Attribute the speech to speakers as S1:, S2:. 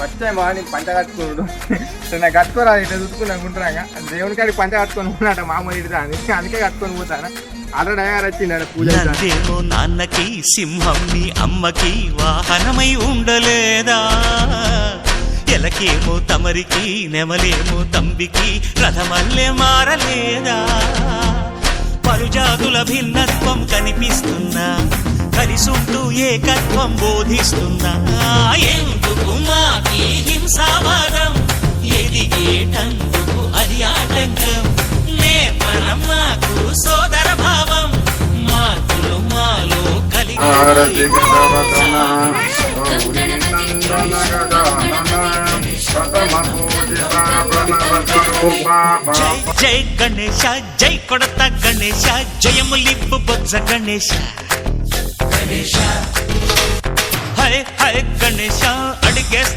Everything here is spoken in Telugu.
S1: ఫస్ట్ టైం బాగా పంట కట్టుకోడు నాకు కట్టుకోరా ఇట్లా చూసుకుని అనుకుంటున్నాగా దేవుని కాడికి పంట కట్టుకొని పోయినట మామూలు ఇడిదా అని అందుకే కట్టుకొని పోతాను ఆల్రెడీ అయ్యారు వచ్చిండ పూజ
S2: నాన్నకి సింహం నీ అమ్మకి వాహనమై ఉండలేదా ఎలకేమో తమరికి నెమలేమో తంబికి రథమల్లే మారలేదా పరుజాతుల భిన్నత్వం కనిపిస్తున్నా కలిసుంటూ ఏకత్వం బోధిస్తున్నా ఎందుకు మాకి హింసావాదం ఎదిగేటందుకు అది ఆటంకం నేపరం మాకు సోదర భావం మార్పులు మాలో కలిగి జై గణేశ జై కొడత గణేశ జయములిప్పు బొజ్జ గణేశ హై హై గణేశ అడిగేస్తా